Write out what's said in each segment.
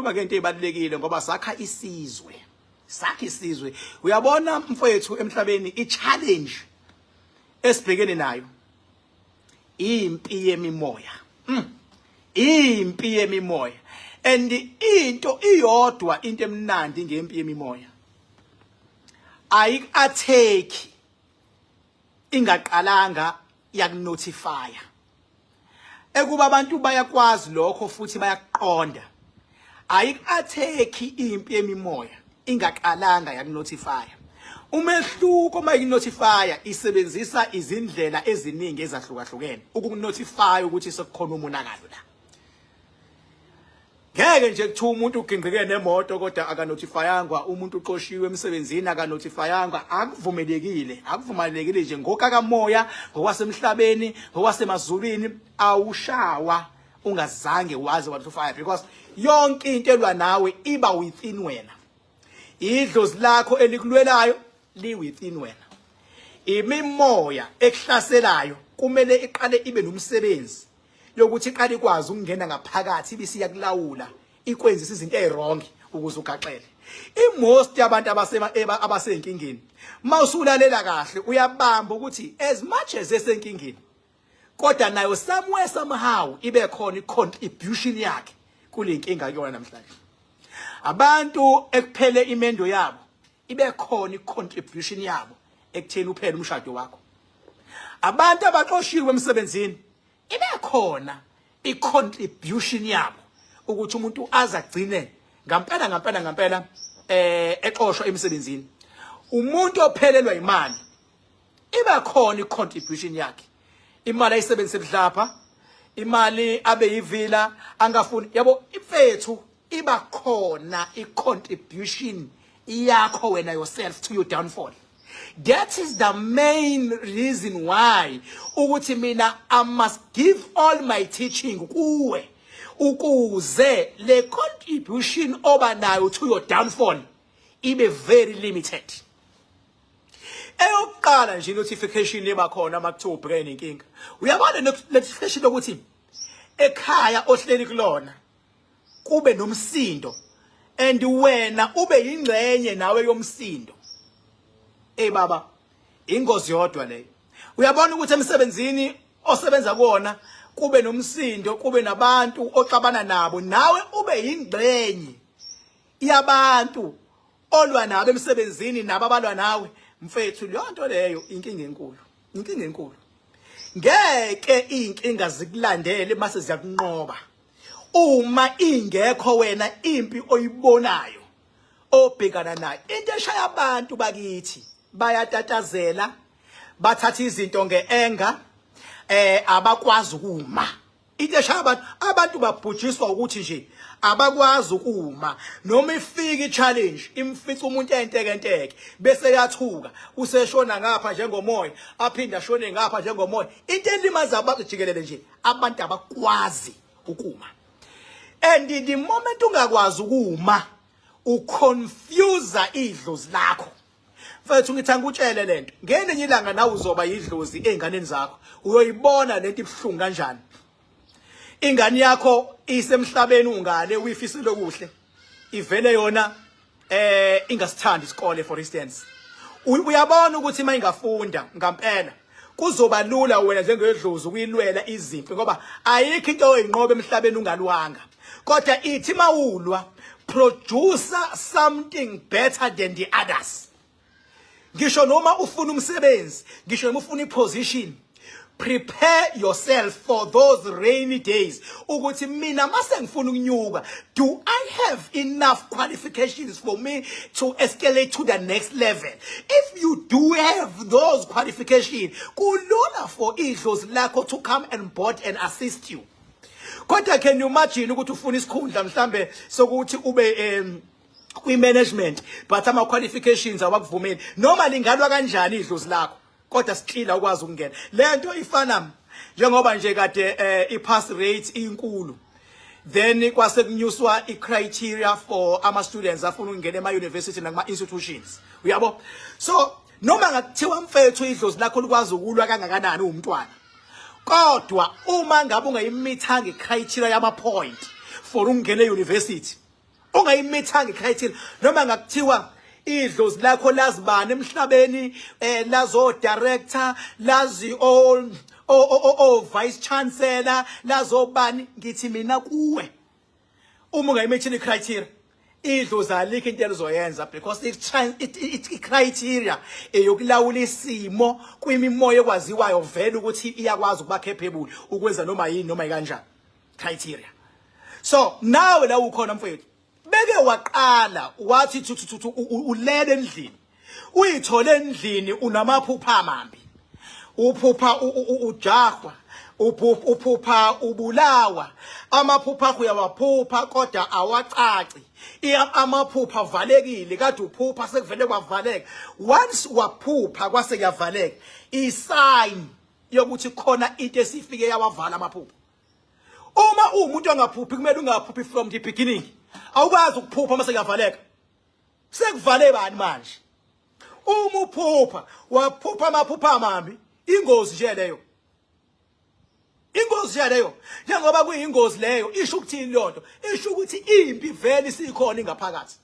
sikhuluma ngento ezibalekile ngoba sakha isizwe. Sakha isizwe. Uyabona mfowethu emhlabeni i-challenge esibhekene nayo. Impi yemimoya. Impi yemimoya. And into iyodwa into emnandi ngempi yemimoya. Ayik-attack ingaqalanga yakunotify. Ekuba abantu bayakwazi lokho futhi bayaqonda. Ayik-attack impi yemimoya ingaqalanga yakunotify. Umehluko mayinotify isebenzisa izindlela eziningi ezahlukahlukene ukunotify ukuthi sekukhona umonakalo la. Ngeke nje kuthiwa umuntu ugingqike nemoto kodwa akanotifyangwa, umuntu uqoshiwe emsebenzini akanotifyangwa, akuvumelekile nje ngokakamoya, ngokwasemhlabeni, ngokwasemazulwini awushawa ungazange wazi wanotify because yonke into elwa nawe iba within wena. Idlozi lakho elikulwelayo li within wena. Imimoya ekuhlaselayo kumele iqale ibe nomsebenzi yokuthi iqale ikwazi ukungena ngaphakathi ibisiya kulawula ikwenzisa izinto ezirong ukuze ugaxele. Most yabantu abasenkingeni mawusulalela kahle uyabamba ukuthi as much as esenkingeni kodwa nayo somewhere somehow ibe khona icontribution yakhe kule nkinga kuyona namhlanje. Abantu ekuphele imendo yabo ibe khona icontribution yabo ekutheni uphele umshado wakho. Abantu abaxoshiwe emsebenzini ibe khona icontribution yabo ukuthi umuntu azagcine ngampela exoshwa emsebenzini. Umuntu ophelelwa imali ibe khona icontribution yakhe. Imali ayisebenzise budlapha, imali abe yivila angafuni yabo ifethu iba khona i-contribution yakho wena yourself to your downfall. That is the main reason why ukuthi mina I must give all my teaching kuwe ukuze le contribution oba nayo to your downfall ibe very limited. Eyokuqala nje notification eba khona makuthiwa ubhekene inkinga. Uyabona notification ukuthi ekhaya ohleli kulona kube nomsindo and wena ube yingcenye nawe yomsindo. Baba ingozi yodwa leyo. Uyabona ukuthi emsebenzini osebenza kuona kube nomsindo, kube nabantu oxabana nabo, nawe ube yingcenye yabantu olwa nabo emsebenzini nabo abalwa nawe. Mfethu lonto leyo inkinga enkulu. Inkinga enkulu. Ngeke inkinga zikulandele mase ziyakunqoba. Uma ingekho wena impi oyibonayo obhekana nayo. Into eshaya abantu bakithi bayatatazela, bathatha izinto ngeenga, abakwazi ukuma. Into eshaya abantu babhujiswa ukuthi nje abakwazi ukuma. Noma ifika i-challenge imfica umuntu enteke bese yathuka useshona ngapha njengomoya aphinda shone ngapha njengomoya. Into elimaza abantu jikelele nje abantu abakwazi ukuma. And the moment ungakwazi ukuma uconfuse idlozi lakho. Mfethu ngithanga utshele lento. Ngelinye ilanga nawe uzoba idlozi einganeni zakho. Uyoyibona lento ibhlungu kanjani. Ingane yakho isemhlabeni ungane uyifisile okuhle. Ivele yona ingasithandi isikole for instance. Uyabona ukuthi mayingafunda ngampela kuzoba lula wena njengedlozi ukuyilwela izimpi ngoba ayikho into oyinqobe emhlabeni ungalwanga. Kodwa ithi mawulwa produce something better than the others. Ngisho noma ufuna umsebenzi, ngisho noma ufuna iposition, prepare yourself for those rainy days. Ukuthi mina mase ngifuna ukunyuka, do I have enough qualifications for me to escalate to the next level? If you do have those qualifications, kulula for idlozi lakho to come and board and assist you. Kodwa can you imagine ukuthi ufuna isikhundla mhlambe sokuthi ube kwi-management but ama qualifications awakuvumeli noma lingalwa kanjani idlozi lakho kodwa siqila ukwazi ukungena. Lento ifana njengoba nje kade i-pass rate inkulu, then kwase kunyuswa i-criteria for ama students afuna ukungena ema-university nakuma institutions. Uyabo? So noma ngakuthiwa mfethu idlozi lakho likwazi ukulwa kangakanani umntwana, kodwa uma ngabe ungayimithanga icriteria yama point for ukungena e-university ungayimithanga icriteria noma ngakuthiwa idlozi lakho lazibani emhlabeni lazo director lazi o vice chancellor lazobani ngithi mina kuwe uma ungayimithini icriteria idlozi alikho into elizoyenza because it criteria eyokulawula isimo kwimimoya ekwaziwayo vele ukuthi iyakwazi ukuba capable ukwenza noma yini noma ikanjani criteria. So nawe la ukhona mfowethu beke waqala wathi thuthu ulele endlini uyithole endlini unamaphupha amambi uphupha ujahwa uphupha ubulawa amaphupha uyawaphupha kodwa awacaci amaphupha valekile kade uphupha sekuvele kwavaleka once waphupha kwase kuyavaleka isign yokuthi khona into esifike yawavala amaphupha. Uma umuntu angaphuphi kumele ungaphuphi from the beginning awukwazi ukuphupha mase kuyavaleka sekuvale bani manje uma uphupha waphupha amaphupha amambi ingozi nje leyo ingozi nje leyo njengoba kuyingozi leyo isho ukuthini lonto isho ukuthi impi vele isikhona ingaphakathi.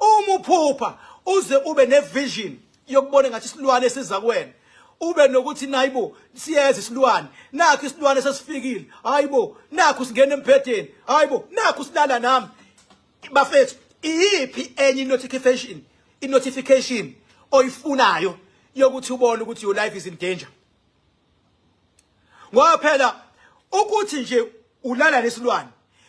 Uma uphupha uze ube nevision yokubona ngathi isilwane esiza kuwena ube nokuthi nayibo siyeza isilwane nakho isilwane sesifikile hayibo nakho singena empedeni hayibo nakho silala nami bafethu iyiphi enye notification oyifunayo yokuthi ubone ukuthi your life is in danger. Ngoba phela ukuthi nje ulala lesilwane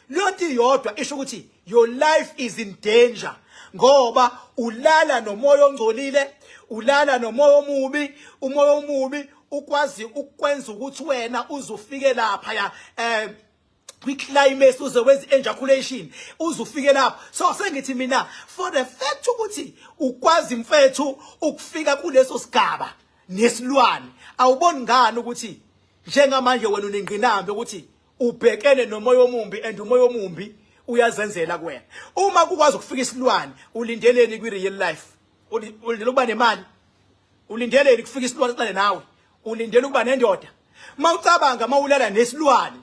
lonto iyodwa isho ukuthi your life is in danger ngoba ulala nomoya ongcolile ulala nomoya omubi umoya omubi ukwazi ukwenza ukuthi wena uzufike lapha ya kwi-climate uze wenza ejaculation uzufike lapha. So sengithi mina for the fact ukuthi ukwazi mfethu ukufika kuleso sigaba nesilwane awuboni ngani ukuthi njengamanje wena unengqinambe ukuthi ubhekene nomoya omumbi and umoya omumbi uyazenzela kuwena. Uma kukwazi ukufika isilwane ulindeleni kwi real life ulindele ukuba nemali ulindeleni kufika isilwane siqale nawe ulindele ukuba nendoda mawucabanga mawulala nesilwane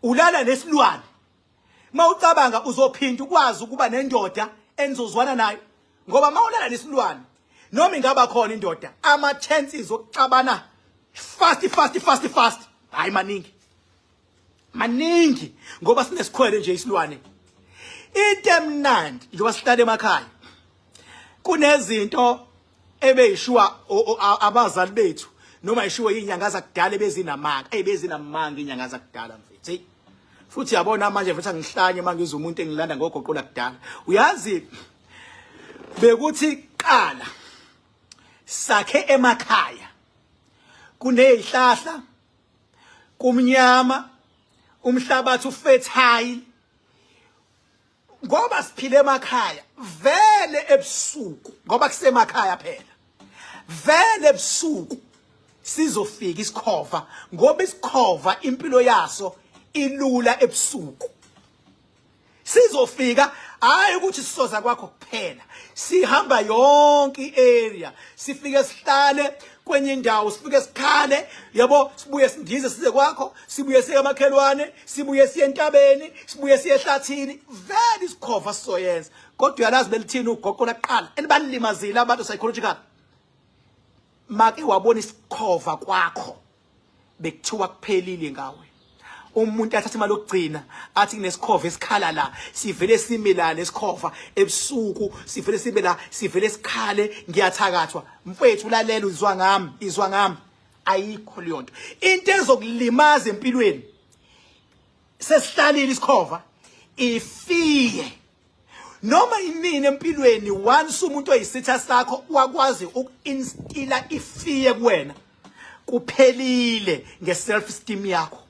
ulala nesilwane mawucabanga uzophinda ukwazi ukuba nendoda enizozwana nayo ngoba mawulala nesilwane noma ingaba khona indoda ama chances okucabana fast hayi maningi ngoba sinesikhwele nje isilwane into emnandi njengoba sihlala emakhaya kunezinto ebeyishuwa abazali bethu noma ishuwe inyanga zakudala bezinamanga bezinamanga inyanga zakudala mfethu futhi yabona manje mfethu angihlanye mangize umuntu engilanda ngogoqola kudala uyazi bekuthi qala sakhe emakhaya kunezihlahla kumnyama umhlabathi ufertile ngoba siphile emakhaya vele ebusuku ngoba kusemakhaya phela vele ebusuku sizofika isikhova ngoba isikhova impilo yaso ilula ebusuku sizofika hayi ukuthi sisoza kwakho kuphela sihamba yonke iarea sifike sihlale kwenye indawo sifike sikhale yabo sibuye sindize size kwakho sibuye siye emakhelwane sibuye siye entabeni sibuye siye ehlathini vele isikhova sizoyenza kodwa uyalazi belithini ugoqo laqala elibalimazile abantu psychological make wabona isikhova kwakho bekuthiwa kuphelile ngawe umuntu athatha imali yokugcina athi kunesikhova esikhala la sivele simila lesikhova ebusuku sivele simela sivele sikhale ngiyathakathwa mfethu lalela izwa ngami ayikho leyo nto into ezokulimaza empilweni sesihlalile isikhova ifiye noma inini empilweni once umuntu oyisitha sakho wakwazi ukinstila ifiye kuwena kuphelile ngeself esteem yakho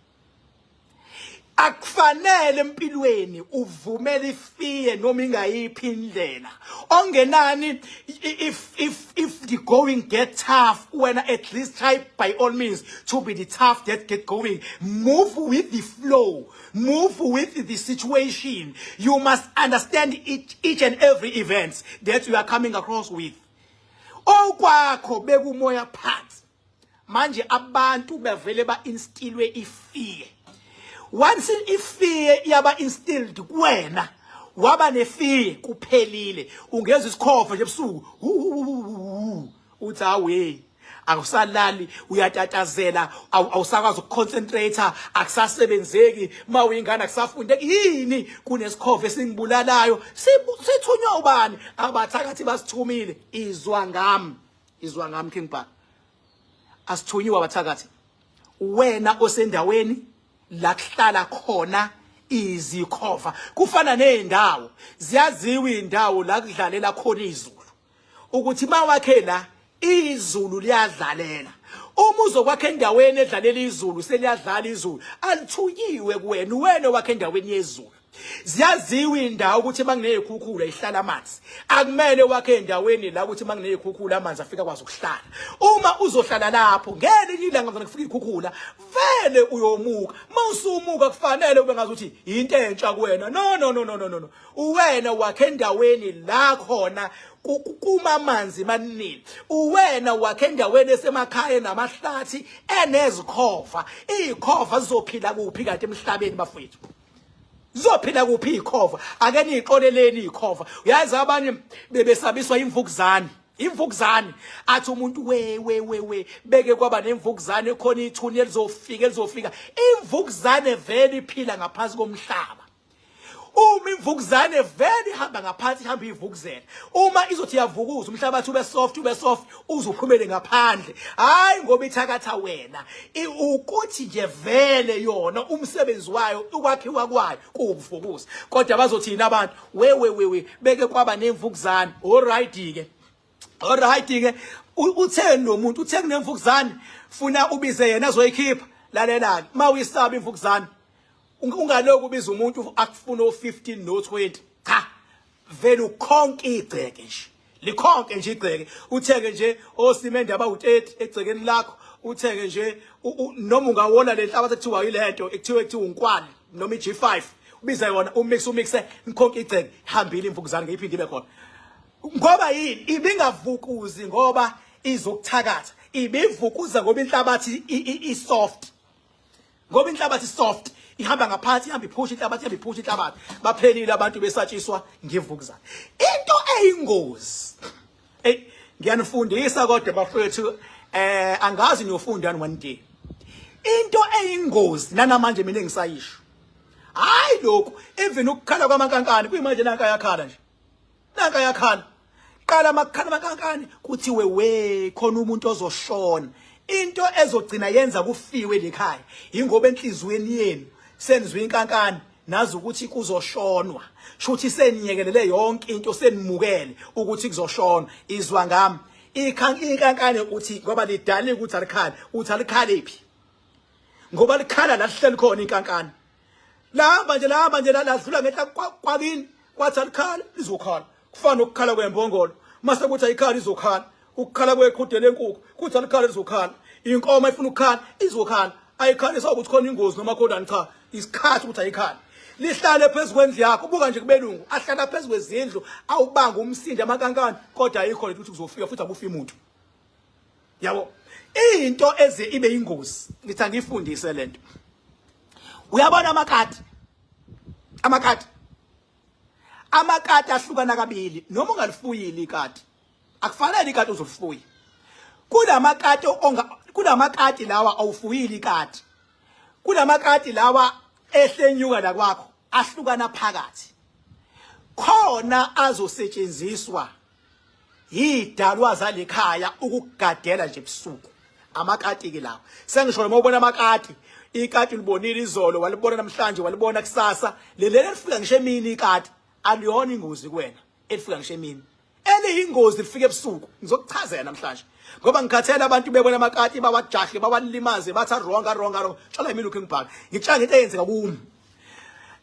akufanele empilweni uvumele ifiye noma ingayiphi indlela ongenani if the going get tough when at least try by all means to be the tough that get going move with the flow move with the situation you must understand each and every event that you are coming across with okwakho bekumoya phansi manje abantu bevele ba instilwe ifiye once ifiye yaba instilled kuwena waba nefiye kuphelile ungeza isikhova nje ebusuku uthi awe akusalali uyatatazela awusakwazi ukuconcentrate akusasebenzeki mawuyingane akusafundeki yini kunesikhova esingibulalayo sithunywa ubani abathakathi basithumile izwa ngami King Bhaka asithunyiwa abathakathi wena osendaweni la kuhlala khona izikhova kufana nendawo ziyaziwa indawo la kudlalela khona izulu ukuthi mawakhe la izulu liyadlalela uma uzokwakhe endaweni edlalela izulu seliyadlala izulu alithunyiwe kuwena wena wakhe endaweni yezulu ziyaziwa indawo ukuthi manginezikhukhula ihlala amanzi akumele wakhe endaweni la ukuthi manginezikhukhula amanzi afika kwazi ukuhlala uma uzohlala lapho ngelinye ilanga ngizona kufika ikhukhula vele uyomuka mawusumuka kufanele ube ngazuthi into entsha kuwena no uwena wakhe endaweni la khona kumamanzi manini uwena wakhe endaweni esemakhaya namahlathi enezikhova izikhova zizophila kuphi kanti emhlabeni bafethu zizophila kuphi izikhova ake niqoleleni izikhova uyazi abanye bebesabiswa imvukuzane athi umuntu we beke kwaba nemvukuzane khona ithuni elizofika imvukuzane vele iphila ngaphansi komhlaba uma imvukuzane vele ihamba ngaphansi ihamba ivukuzela uma izothi yavukuza umhlabathi ube soft uzophumele ngaphandle hayi ngoba ithakatha wena ukuthi nje vele yona umsebenzi wayo ukwakhiwa kwayo kuwuvukuza kodwa bazothina abantu we beke kwaba nemvukuzane alright ke utheni lo muntu utheni nemvukuzane funa ubize yena azoyikhipha lalela mawuyisaba imvukuzane ungaloku ubiza umuntu akufuna o15 no20 cha vele ukhonke igceke nje likhonke nje igceke utheke nje osimende abawu30 egcekeni lakho utheke nje noma ungawona lenhlabathi ekuthiwa yilento ekuthiwa unkwali noma iG5 ubiza yona umixe inkhonke igceke ihambile imvukuzane ngeyiphindi ibe khona ngoba yini ibingavukuzi ngoba izokuthakatha ibivukuza ngoba inhlabathi isoft ngoba inhlabathi soft ihamba ngaphansi ihamba iphusha inhlabathi baphelile abantu besatshiswa ngevukuzane into eyingozi ngiyanifundisa kodwa bafethu angazi niyofunda one day into eyingozi nanamanje mina engisayisho hayi lokho even ukukhala kwamankankani kuyimanje nanka yakhala nje nanka yakhala qala makukhala amankankani kuthiwe we khona umuntu ozoshona into ezogcina yenza kufiwe lekhaya ingoba enhlizweni yenu senizwe inkankani nazi ukuthi kuzoshonwa shuthi seniyekelele yonke into senimukele ukuthi kuzoshonwa izwa ngami inkankani uthi ngoba lidala ukuthi alikhali uthi alikhali phi ngoba likhala la sihleli khona inkankani lahamba nje ladlula ngehla kwakini kwathi alikhala lizokhala kufana ukukhala kwembongolo mase kuthi ayikhala izokhala ukukhala kweqhude lenkukhu kuthi alikhala lizokhala inkomo ifuna ukukhala izokhala ayikhali sokuthi khona ingozi noma khona cha isikhathi ukuthi ayikhali lihlale phezulu kwendlu yakho buka nje kubelungu ahlala phezulu kwezindlu awubanga umsindi amankankani kodwa ayikho ukuthi kuzofika futhi abufa umuntu yabo into eze ibe ingozi ngithi angifundise lento uyabona amakati ahlukana kabili noma ungalifuyile ikati akufanele ikati uzolifuya kunamakati lawa awufuyile ikati kunamakati lawa ehlenyuka la kwakho ahlukana phakathi khona azosetshenziswa yidalwa zalekhaya ukugadela nje ebusuku amakati ke lawo sengisho noma ubona amakati ikati libonile izolo walibona namhlanje walibona kusasa leli lifika ngisho emini ikati aliyona ingozi kuwena elifika ngisho emini eliyingozi lifika ebusuku ngizokuchazela namhlanje ngoba ngikhathela abantu bebona amakati bawajahle bawalimaze bathi wrong tshala imini uKing Bhaka ngitshanga into eyenzeka kumi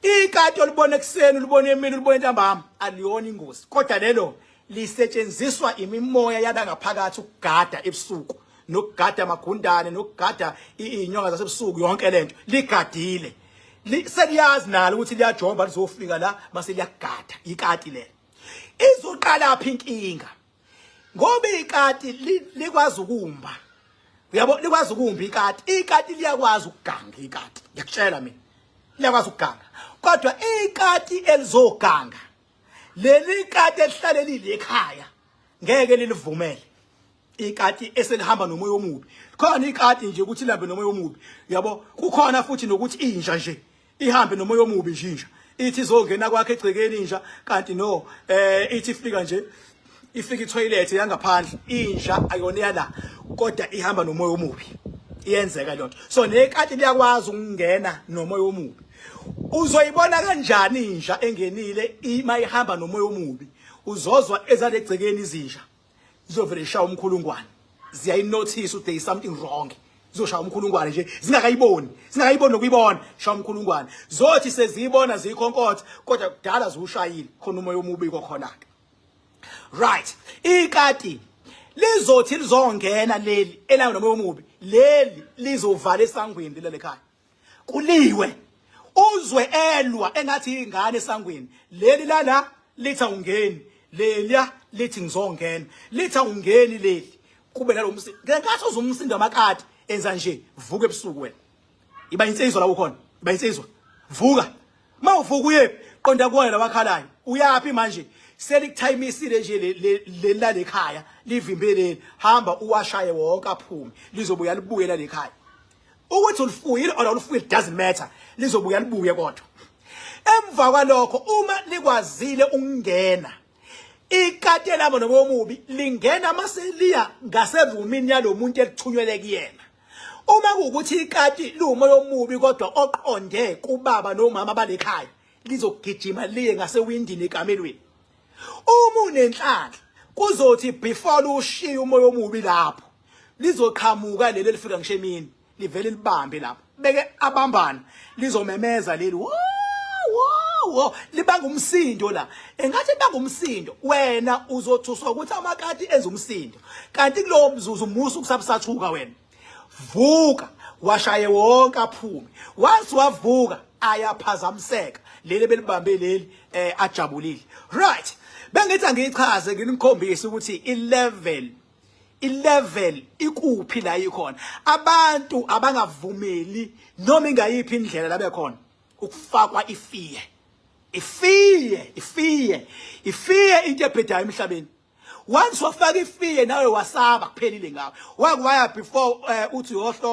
ikati olibona ekseni ulibona emini ulibona entambama aliyona ingozi kodwa lelo lisetshenziswa imimoya yala ngaphakathi ukugada ebusuku nokugada amagundane nokugada inyonga zasebusuku yonke lento ligadile seliyazi nalo ukuthi liyajomba lizofika la mase liyagada ikati le izoqala phi inkinga ngoba ikati likwazi ukumba uyabo likwazi ukumba ikati liyakwazi ukuganga ikati ngiyakutshela mina liyakwazi ukuganga kodwa ikati elizoganga leli kati elihlalelile ekhaya ngeke lilivumele ikati eselihamba nomoya omubi khona ikati nje ukuthi lambe nomoya omubi yabo kukhona futhi nokuthi inja nje ihambe nomoya omubi nje ithi izongena kwakhe egcekeni inja kanti no ithi ifika nje ifika itoilet yangaphandle inja ayona la kodwa ihamba nomoya omubi iyenzeka lonto so nekati liyakwazi ukungena nomoya omubi uzoyibona kanjani inja engenile mayihamba nomoya omubi uzozwa ezale egcekeni izinja zizovele shaya umkhulungwane ziyayinotice ukuthi there is something wrong zizoshaya umkhulungwane nje zingakayiboni nokuyibona shaya umkhulungwane zothi seziyibona ziyikhonkotha kodwa kudala ziwushayile khona umoya omubi kokhona ke right ikati lizothi lizongena leli elanga nomoya omubi leli lizovala esangweni lelekhaya kuliwe uzwe elwa engathi ingane esangweni leli lala lithi ungeni lelia lithi ngizongena lithi ungeni leli kube nalomsindo ngenkathi uzumsindo amakati enza nje vuka ebusuku wena iba insizwa la ukhona iba insizwa vuka mawuvuka uyephi qonda kuwena labakhalayo uyapi manje selikuthayimishile nje le lalekhaya livimbeleni hamba uwashaye wonke aphume lizobuya libuye lalekhaya ukuthi ulifuyile or ulifuyile doesn't matter lizobuya libuye kodwa emva kwalokho uma likwazile ukungena ikati elabo nomoya omubi lingena maseliya ngaserumini yalomuntu elithunyelwe kuyena uma kuukuthi ikati lumoya omubi kodwa oqonde kubaba nomama balekhaya lizogijima liye ngasewindini ekamelweni uma unenhlanhla kuzothi before ushiye umoya omubi lapho lizoqhamuka leli lifika ngishemini livele libambe lapho beke abambana lizomemeza leli wo libanga umsindo la engathi libanga umsindo wena uzothuswa ukuthi amakati enza umsindo kanti kulowo mzuzu umusa ukusabusathuka wena vuka washaye wonke aphume wathi wavuka ayaphazamiseka leli belibambe leli ajabulile right bengithi angichaze nginikhombisa ukuthi i-level ikuphi la ikhona abantu abangavumeli noma ingayiphi indlela la bekhona ukufakwa ifiye into ebhedayo emhlabeni once wafaka ifiye nawe wasaba kuphelile ngawe wakuwaya before uthi yohlo